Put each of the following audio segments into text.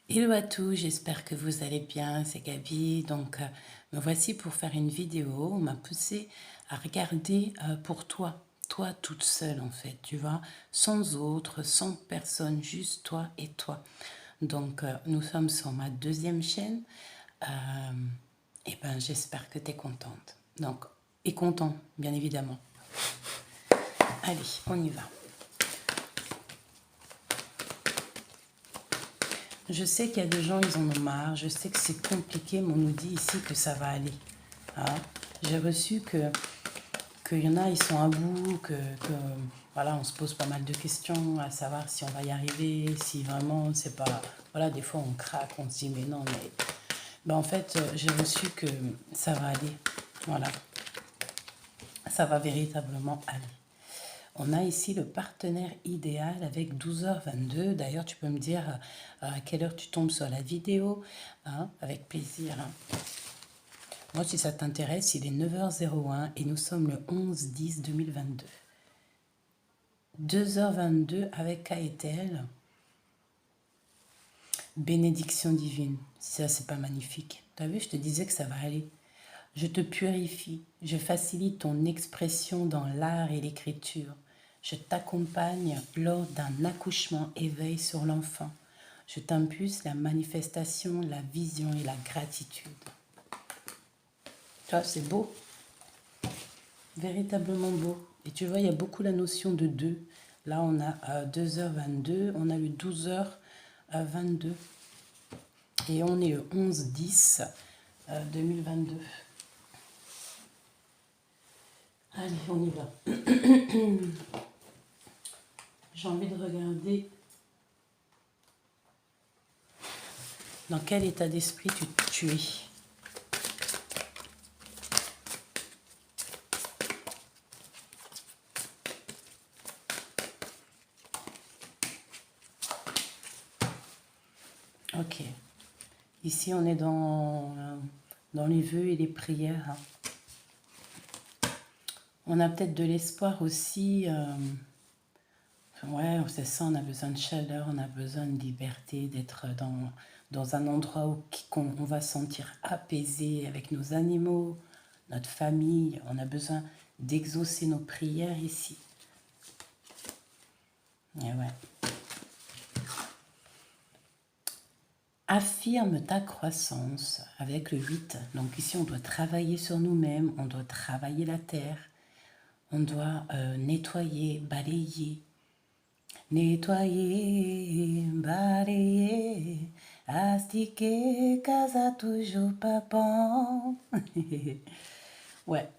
Hello à tous, j'espère que vous allez bien, c'est Gabi. Donc, me voici pour faire une vidéo. On m'a poussé à regarder pour toi, toi toute seule en fait, tu vois, sans autre, sans personne, juste toi et toi. Donc, nous sommes sur ma deuxième chaîne. Et ben, j'espère que tu es contente. Donc, et content, bien évidemment. Allez, on y va. Je sais qu'il y a des gens, ils en ont marre. Je sais que c'est compliqué, mais on nous dit ici que ça va aller. Hein. J'ai reçu qu'il y en a, ils sont à bout, voilà, on se pose pas mal de questions à savoir si on va y arriver, si vraiment c'est pas... Voilà, des fois on craque, on se dit mais non, mais... Ben, en fait, j'ai reçu que ça va aller. Voilà, ça va véritablement aller. On a ici le partenaire idéal avec 12h22. D'ailleurs, tu peux me dire à quelle heure tu tombes sur la vidéo, hein, avec plaisir. Hein. Moi, si ça t'intéresse, il est 9h01 et nous sommes le 11-10-2022. 2h22 avec Kaetel. Bénédiction divine. Ça, c'est pas magnifique. T'as vu, je te disais que ça va aller. Je te purifie. Je facilite ton expression dans l'art et l'écriture. Je t'accompagne lors d'un accouchement et veille sur l'enfant. Je t'impulse la manifestation, la vision et la gratitude. Tu vois, c'est beau. Véritablement beau. Et tu vois, il y a beaucoup la notion de 2. Là, on a 2h22, on a le 12h22. Et on est le 11-10-2022. Allez, on y va. J'ai envie de regarder dans quel état d'esprit tu es. Ok. Ici, on est dans les vœux et les prières. Hein. On a peut-être de l'espoir aussi. Ouais, c'est ça, on a besoin de chaleur, on a besoin de liberté, d'être dans un endroit où on va se sentir apaisé avec nos animaux, notre famille. On a besoin d'exaucer nos prières ici. Et ouais. Affirme ta croissance avec le 8. Donc ici, on doit travailler sur nous-mêmes, on doit travailler la terre, on doit nettoyer, balayer. Nettoyer, balayer, astiquer, casa toujours papa. Ouais,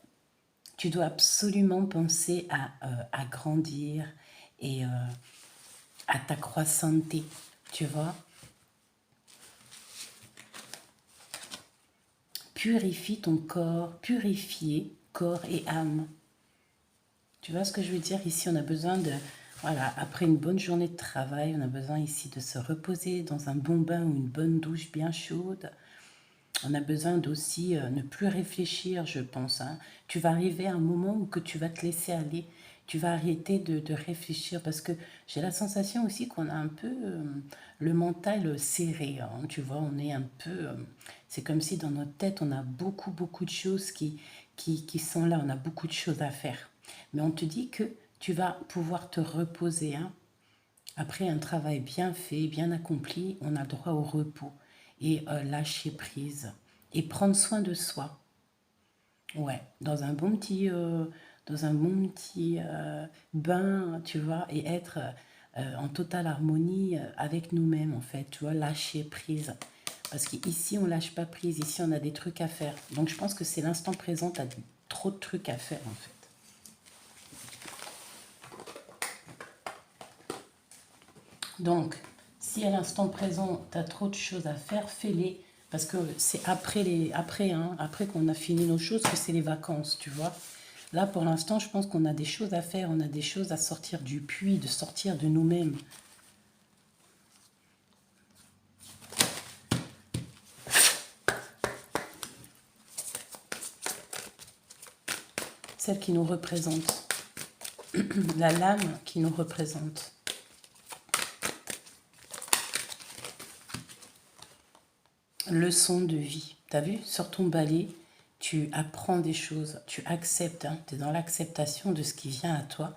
tu dois absolument penser à grandir et à ta croissance, tu vois. Purifie ton corps, purifier corps et âme. Tu vois ce que je veux dire? Ici, on a besoin de... Voilà, après une bonne journée de travail, on a besoin ici de se reposer dans un bon bain ou une bonne douche bien chaude. On a besoin d'aussi ne plus réfléchir, je pense. Hein. Tu vas arriver à un moment où que tu vas te laisser aller. Tu vas arrêter de réfléchir parce que j'ai la sensation aussi qu'on a un peu le mental serré. Hein, tu vois, on est un peu... c'est comme si dans notre tête, on a beaucoup, beaucoup de choses qui sont là. On a beaucoup de choses à faire. Mais on te dit que tu vas pouvoir te reposer. Hein. Après un travail bien fait, bien accompli, on a droit au repos et lâcher prise et prendre soin de soi. Ouais, dans un bon petit bain, tu vois, et être en totale harmonie avec nous-mêmes, en fait, tu vois, lâcher prise. Parce qu'ici, on lâche pas prise, ici, on a des trucs à faire. Donc, je pense que c'est l'instant présent, tu as trop de trucs à faire, en fait. Donc, si à l'instant présent, tu as trop de choses à faire, fais-les. Parce que c'est après qu'on a fini nos choses que c'est les vacances, tu vois. Là, pour l'instant, je pense qu'on a des choses à faire, on a des choses à sortir du puits, de sortir de nous-mêmes. Celle qui nous représente. La lame qui nous représente. leçon de vie. Tu as vu, sur ton balai, tu apprends des choses, tu acceptes, hein, tu es dans l'acceptation de ce qui vient à toi.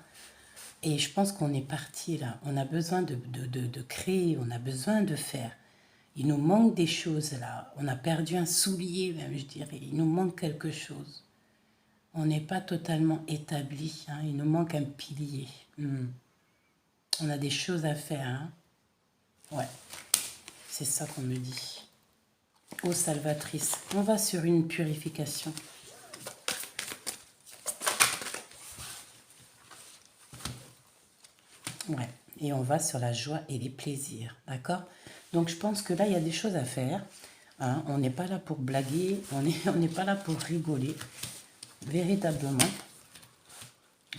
Et je pense qu'on est parti là. On a besoin de créer, on a besoin de faire. Il nous manque des choses là. On a perdu un soulier même, je dirais. Il nous manque quelque chose. On n'est pas totalement établi. Hein. Il nous manque un pilier. On a des choses à faire. Hein. Ouais, c'est ça qu'on me dit. Ô Salvatrice, on va sur une purification. Ouais, et on va sur la joie et les plaisirs, d'accord? Donc je pense que là, il y a des choses à faire. Hein. On n'est pas là pour blaguer, on n'est pas là pour rigoler. Véritablement,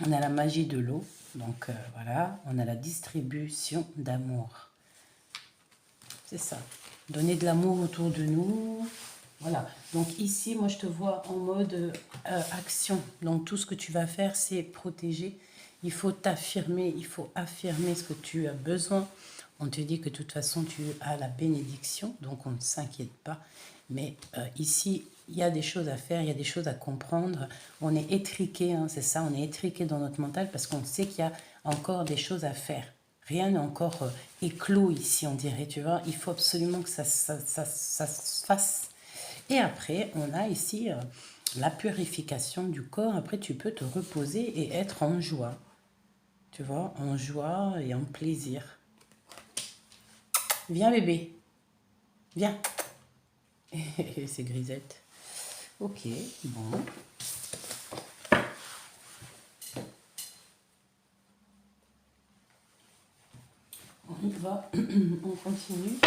on a la magie de l'eau. Donc voilà, on a la distribution d'amour. C'est ça. Donner de l'amour autour de nous. Voilà. Donc ici, moi, je te vois en mode action. Donc tout ce que tu vas faire, c'est protéger. Il faut t'affirmer. Il faut affirmer ce que tu as besoin. On te dit que de toute façon, tu as la bénédiction. Donc on ne s'inquiète pas. Mais ici, il y a des choses à faire. Il y a des choses à comprendre. On est étriqué, hein, c'est ça. On est étriqué dans notre mental parce qu'on sait qu'il y a encore des choses à faire. Rien n'est encore éclos ici, on dirait, tu vois. Il faut absolument que ça se fasse. Et après, on a ici la purification du corps. Après, tu peux te reposer et être en joie. Tu vois, en joie et en plaisir. Viens, bébé. Viens. C'est Grisette. Ok, bon. On y va. On continue.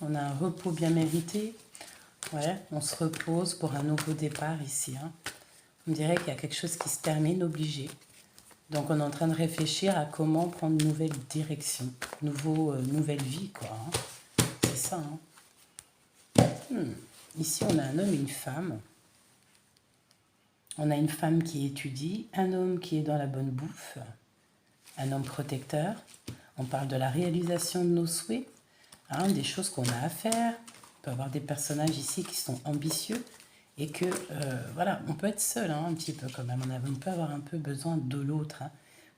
On a un repos bien mérité. Ouais, on se repose pour un nouveau départ ici. Hein. On dirait qu'il y a quelque chose qui se termine obligé. Donc on est en train de réfléchir à comment prendre une nouvelle direction, nouvelle vie, quoi. Hein. C'est ça. Hein. Ici, on a un homme et une femme. On a une femme qui étudie, un homme qui est dans la bonne bouffe, un homme protecteur. On parle de la réalisation de nos souhaits, hein, des choses qu'on a à faire. On peut avoir des personnages ici qui sont ambitieux et que, voilà, on peut être seul hein, un petit peu quand même. On peut avoir un peu besoin de l'autre. Hein.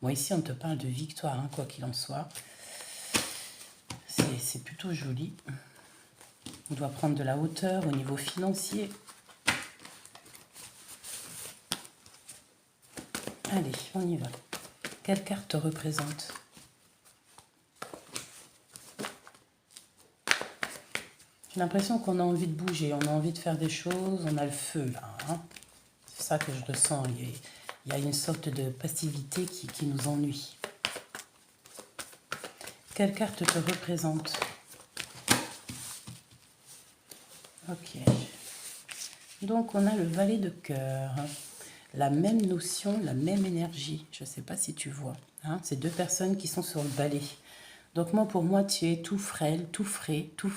Bon, ici, on te parle de victoire, hein, quoi qu'il en soit. C'est plutôt joli. On doit prendre de la hauteur au niveau financier. Allez, on y va. Quelle carte te représente? J'ai l'impression qu'on a envie de bouger, on a envie de faire des choses, on a le feu là. Hein. C'est ça que je ressens. Il y a une sorte de passivité qui nous ennuie. Quelle carte te représente? Ok. Donc on a le valet de cœur. La même notion, la même énergie. Je ne sais pas si tu vois. Hein. C'est deux personnes qui sont sur le balai. Donc moi, pour moi, tu es tout frêle, tout frais, tout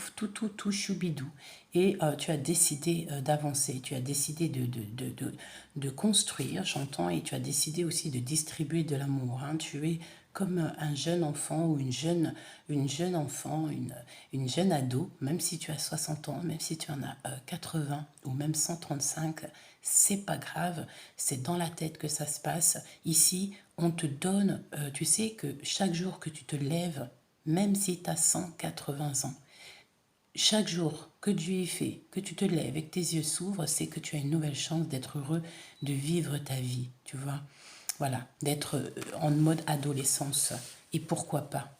choubidou. Et tu as décidé d'avancer, tu as décidé de construire, j'entends, et tu as décidé aussi de distribuer de l'amour. Hein. Tu es comme un jeune enfant ou une jeune enfant, une jeune ado, même si tu as 60 ans, même si tu en as 80 ou même 135, c'est pas grave, c'est dans la tête que ça se passe. Ici, on te donne, tu sais que chaque jour que tu te lèves, même si tu as 180 ans, chaque jour que Dieu ait fait, que tu te lèves et que tes yeux s'ouvrent, c'est que tu as une nouvelle chance d'être heureux, de vivre ta vie, tu vois. Voilà, d'être en mode adolescence. Et pourquoi pas?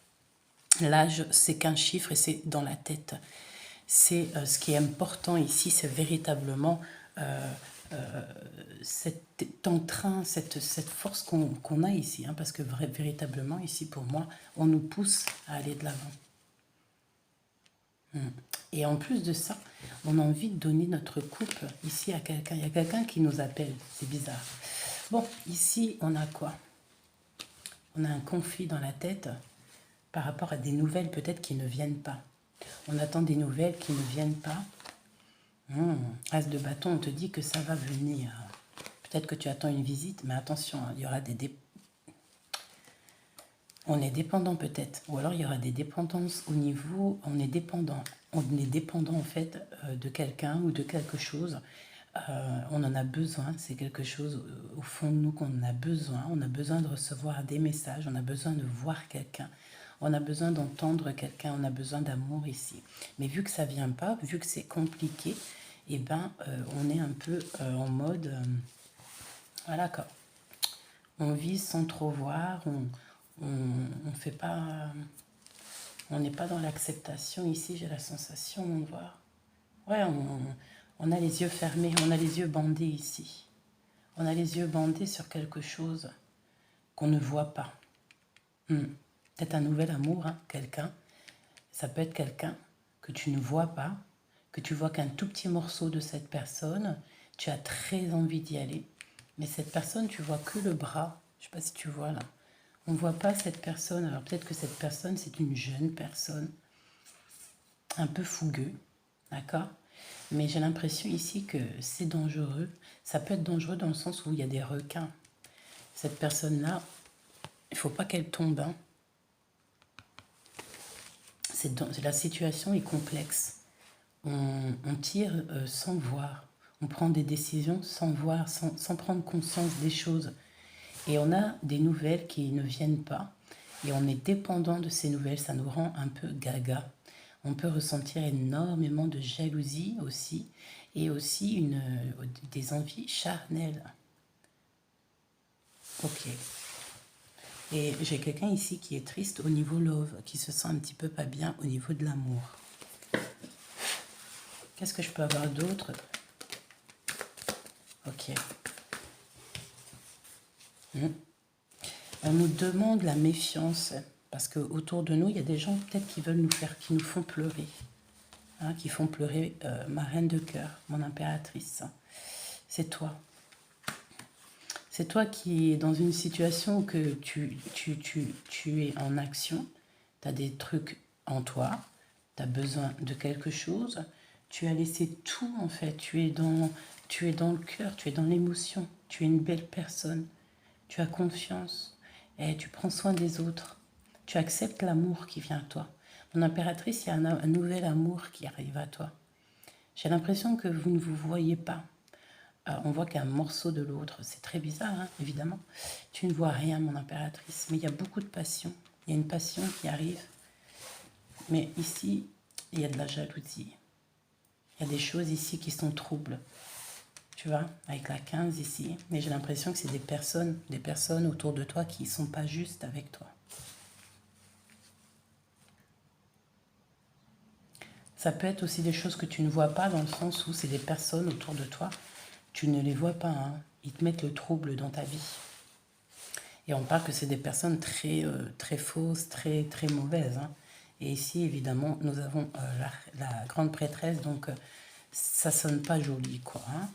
L'âge, c'est qu'un chiffre et c'est dans la tête. C'est ce qui est important ici, c'est véritablement cet entrain, cette force qu'on a ici. Hein, parce que véritablement, ici, pour moi, on nous pousse à aller de l'avant. Et en plus de ça, on a envie de donner notre coupe ici à quelqu'un. Il y a quelqu'un qui nous appelle, c'est bizarre. Bon, ici, on a quoi? On a un conflit dans la tête par rapport à des nouvelles peut-être qui ne viennent pas. On attend des nouvelles qui ne viennent pas. As de bâton, on te dit que ça va venir. Peut-être que tu attends une visite, mais attention, il y aura des On est dépendant peut-être, ou alors il y aura des dépendances au niveau, on est dépendant en fait de quelqu'un ou de quelque chose. On en a besoin, c'est quelque chose au fond de nous qu'on a besoin. On a besoin de recevoir des messages, on a besoin de voir quelqu'un, on a besoin d'entendre quelqu'un, on a besoin d'amour ici. Mais vu que ça vient pas, vu que c'est compliqué, eh ben, on est un peu en mode, voilà quoi. On vit sans trop voir, on fait pas, on n'est pas dans l'acceptation ici, j'ai la sensation, on voit. Ouais, on a les yeux fermés, on a les yeux bandés ici. On a les yeux bandés sur quelque chose qu'on ne voit pas. Peut-être un nouvel amour, hein, quelqu'un. Ça peut être quelqu'un que tu ne vois pas, que tu vois qu'un tout petit morceau de cette personne. Tu as très envie d'y aller. Mais cette personne, tu vois que le bras. Je ne sais pas si tu vois là. On ne voit pas cette personne. Alors peut-être que cette personne, c'est une jeune personne, un peu fougueux, d'accord? Mais j'ai l'impression ici que c'est dangereux. Ça peut être dangereux dans le sens où il y a des requins. Cette personne-là, il ne faut pas qu'elle tombe. Hein. La situation est complexe. On tire sans voir. On prend des décisions sans voir, sans prendre conscience des choses. Et on a des nouvelles qui ne viennent pas. Et on est dépendant de ces nouvelles. Ça nous rend un peu gaga. On peut ressentir énormément de jalousie aussi. Et aussi des envies charnelles. Ok. Et j'ai quelqu'un ici qui est triste au niveau love, qui se sent un petit peu pas bien au niveau de l'amour. Qu'est-ce que je peux avoir d'autre? Ok. On nous demande la méfiance, parce qu'autour de nous, il y a des gens peut-être qui veulent qui nous font pleurer. Hein, qui font pleurer ma reine de cœur, mon impératrice. C'est toi. C'est toi qui es dans une situation où tu es en action, tu as des trucs en toi, tu as besoin de quelque chose, tu as laissé tout en fait, tu es dans le cœur, tu es dans l'émotion, tu es une belle personne, tu as confiance et tu prends soin des autres, tu acceptes l'amour qui vient à toi. Mon impératrice, il y a un nouvel amour qui arrive à toi. J'ai l'impression que vous ne vous voyez pas. On voit qu'un morceau de l'autre, c'est très bizarre, hein, évidemment. Tu ne vois rien, mon impératrice, mais il y a beaucoup de passion. Il y a une passion qui arrive. Mais ici, il y a de la jalousie. Il y a des choses ici qui sont troubles. Tu vois, avec la 15 ici. Mais j'ai l'impression que c'est des personnes autour de toi qui ne sont pas justes avec toi. Ça peut être aussi des choses que tu ne vois pas dans le sens où c'est des personnes autour de toi. Tu ne les vois pas, hein. Ils te mettent le trouble dans ta vie. Et on parle que c'est des personnes très fausses, très mauvaises. Hein. Et ici, évidemment, nous avons la grande prêtresse, donc ça sonne pas joli, quoi. Hein.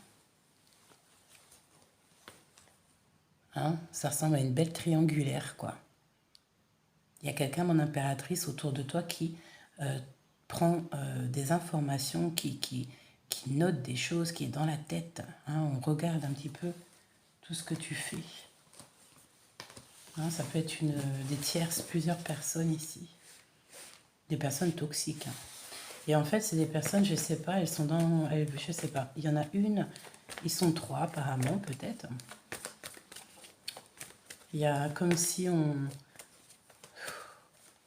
Hein, ça ressemble à une belle triangulaire, quoi. Il y a quelqu'un, mon impératrice, autour de toi qui prend des informations, qui note des choses, qui est dans la tête. Hein. On regarde un petit peu tout ce que tu fais. Hein, ça peut être des tierces, plusieurs personnes ici. Des personnes toxiques. Hein. Et en fait, c'est des personnes, je sais pas, elles sont dans... je sais pas. Il y en a une, ils sont trois apparemment, peut-être. Il y a comme si on...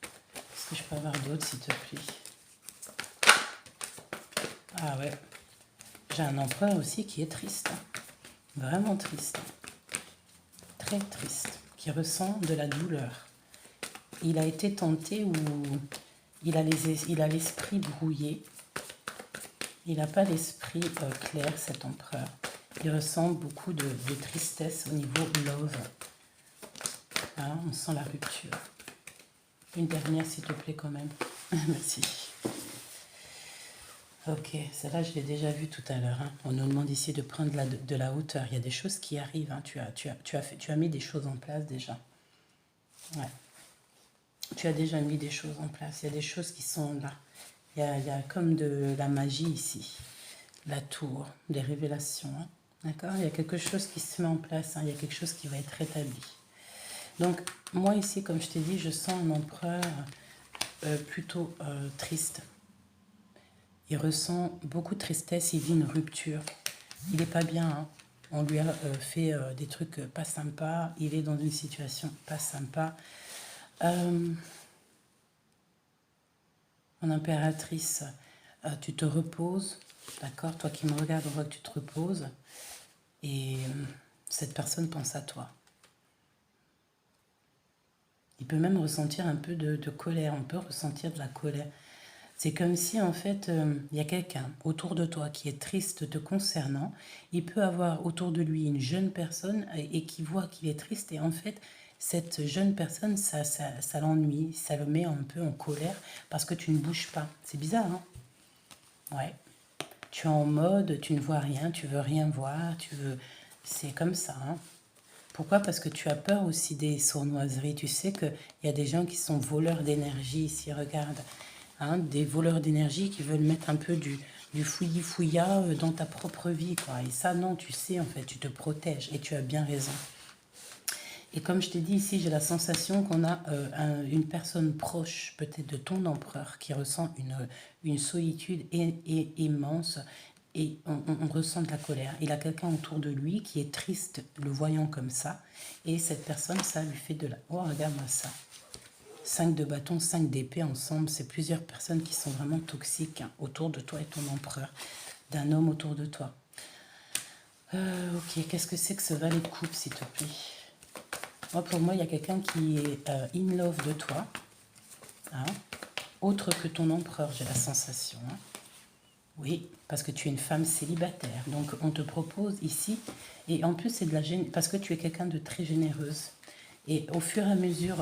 Est-ce que je peux avoir d'autres, s'il te plaît? Ah ouais. J'ai un empereur aussi qui est triste. Hein. Vraiment triste. Très triste. Qui ressent de la douleur. Il a été tenté ou... Il a l'esprit brouillé. Il n'a pas l'esprit clair, cet empereur. Il ressent beaucoup de tristesse au niveau love. Hein, on sent la rupture. Une dernière, s'il te plaît, quand même. Merci. Ok, celle-là, je l'ai déjà vue tout à l'heure. Hein. On nous demande ici de prendre de la hauteur. Il y a des choses qui arrivent. Hein. Tu as mis des choses en place déjà. Ouais. Tu as déjà mis des choses en place. Il y a des choses qui sont là. Il y a comme de la magie ici. La tour, des révélations. Hein. D'accord? Il y a quelque chose qui se met en place. Hein. Il y a quelque chose qui va être rétabli. Donc, moi ici, comme je t'ai dit, je sens un empereur plutôt triste. Il ressent beaucoup de tristesse, il vit une rupture. Il n'est pas bien, hein. On lui a fait des trucs pas sympas, il est dans une situation pas sympa. En impératrice, tu te reposes, d'accord? Toi qui me regardes, on voit que tu te reposes. Et cette personne pense à toi. Il peut même ressentir un peu de colère, on peut ressentir de la colère. C'est comme si, en fait, il y a quelqu'un autour de toi qui est triste te concernant. Il peut avoir autour de lui une jeune personne et qui voit qu'il est triste. Et en fait, cette jeune personne, ça l'ennuie, ça le met un peu en colère parce que tu ne bouges pas. C'est bizarre, hein? Ouais. Tu es en mode, tu ne vois rien, tu veux rien voir, tu veux... C'est comme ça, hein? Pourquoi? Parce que tu as peur aussi des sournoiseries. Tu sais qu'il y a des gens qui sont voleurs d'énergie ici, regarde. Hein, des voleurs d'énergie qui veulent mettre un peu du fouillis-fouillat dans ta propre vie, quoi. Et ça, non, tu sais, en fait, tu te protèges et tu as bien raison. Et comme je t'ai dit ici, j'ai la sensation qu'on a une personne proche, peut-être de ton empereur, qui ressent une solitude immense et on ressent de la colère. Il a quelqu'un autour de lui qui est triste, le voyant comme ça. Et cette personne, ça lui fait de la... Oh, regarde-moi ça. 5 de bâton, 5 d'épée ensemble, c'est plusieurs personnes qui sont vraiment toxiques hein, autour de toi et ton empereur, d'un homme autour de toi. Ok, qu'est-ce que c'est que ce valet de coupe, s'il te plaît? Moi, pour moi, il y a quelqu'un qui est in love de toi, hein, autre que ton empereur, j'ai la sensation. Hein. Oui, parce que tu es une femme célibataire. Donc, on te propose ici, et en plus, c'est de la parce que tu es quelqu'un de très généreuse. Et au fur et à mesure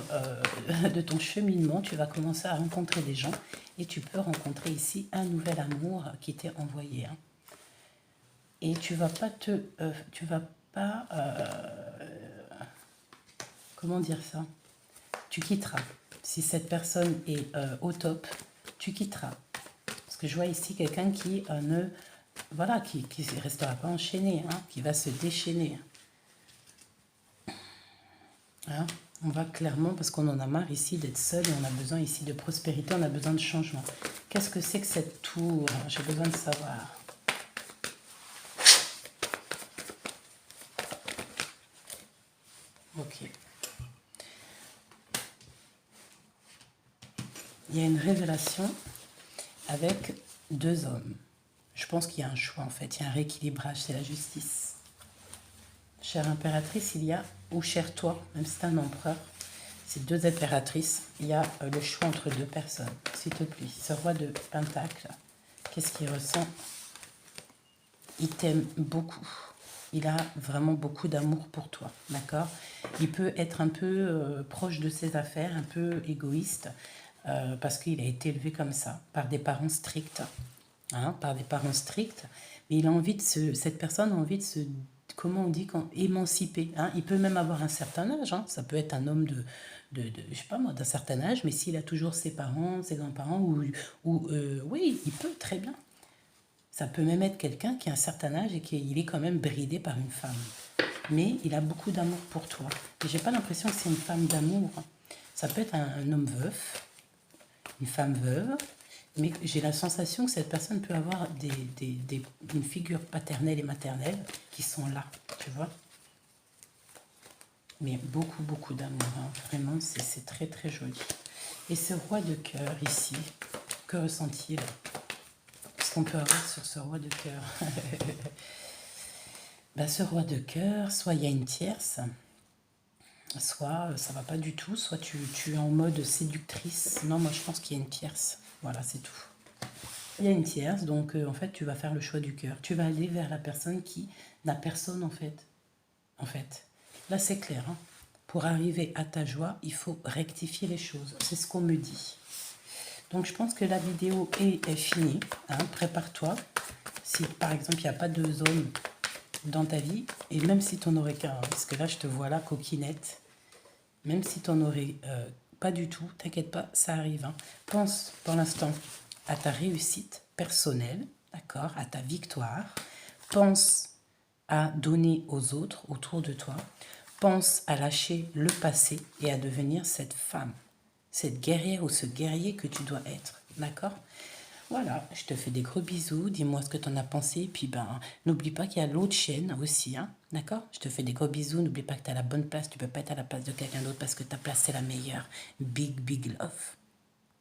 de ton cheminement, tu vas commencer à rencontrer des gens et tu peux rencontrer ici un nouvel amour qui t'est envoyé. Hein. Et tu vas pas tu vas pas, comment dire ça? Tu quitteras. Si cette personne est au top, tu quitteras. Parce que je vois ici quelqu'un qui ne, voilà, qui restera pas enchaîné, hein, qui va se déchaîner. Hein, on va clairement, parce qu'on en a marre ici d'être seul et on a besoin ici de prospérité, on a besoin de changement. Qu'est-ce que c'est que cette tour? J'ai besoin de savoir. Ok. Il y a une révélation avec 2 hommes. Je pense qu'il y a un choix en fait, il y a un rééquilibrage, c'est la justice. Chère impératrice, il y a, ou cher toi, même si c'est un empereur, c'est 2 impératrices, il y a le choix entre 2 personnes. S'il te plaît, ce roi de Pentacle, qu'est-ce qu'il ressent? Il t'aime beaucoup. Il a vraiment beaucoup d'amour pour toi, d'accord? Il peut être un peu proche de ses affaires, un peu égoïste, parce qu'il a été élevé comme ça, par des parents stricts, hein, par des parents stricts, mais il a envie de cette personne a envie de se, comment on dit, émanciper. Hein. Il peut même avoir un certain âge, hein. Ça peut être un homme je sais pas moi, d'un certain âge, mais s'il a toujours ses parents, ses grands-parents, oui, il peut très bien. Ça peut même être quelqu'un qui a un certain âge et qui est quand même bridé par une femme. Mais il a beaucoup d'amour pour toi. Et j'ai pas l'impression que c'est une femme d'amour. Ça peut être un homme veuf, une femme veuve, mais j'ai la sensation que cette personne peut avoir une figure paternelle et maternelle qui sont là, tu vois. Mais beaucoup, beaucoup d'amour. Hein. Vraiment, c'est très, très joli. Et ce roi de cœur ici, que ressent-il? Qu'est-ce qu'on peut avoir sur ce roi de cœur? Ben, ce roi de cœur, soit il y a une tierce, soit ça va pas du tout, soit tu es en mode séductrice. Non, moi je pense qu'il y a une tierce. Voilà, c'est tout. Il y a une tierce, donc en fait tu vas faire le choix du cœur. Tu vas aller vers la personne qui n'a personne en fait. Là c'est clair. Hein. Pour arriver à ta joie, il faut rectifier les choses. C'est ce qu'on me dit. Donc je pense que la vidéo est finie. Hein. Prépare-toi. Si par exemple il n'y a pas 2 hommes dans ta vie, et même si tu n'en aurais qu'un, parce que là je te vois là coquinette, même si tu n'en aurais pas du tout, t'inquiète pas, ça arrive. Hein. Pense pour l'instant à ta réussite personnelle, d'accord, à ta victoire. Pense à donner aux autres autour de toi. pense à lâcher le passé et à devenir cette femme, cette guerrière ou ce guerrier que tu dois être. D'accord? Voilà, je te fais des gros bisous. Dis-moi ce que tu en as pensé. Et puis, ben, n'oublie pas qu'il y a l'autre chaîne aussi. Hein, d'accord? Je te fais des gros bisous. N'oublie pas que tu as la bonne place. Tu peux pas être à la place de quelqu'un d'autre parce que ta place, c'est la meilleure. Big, big love.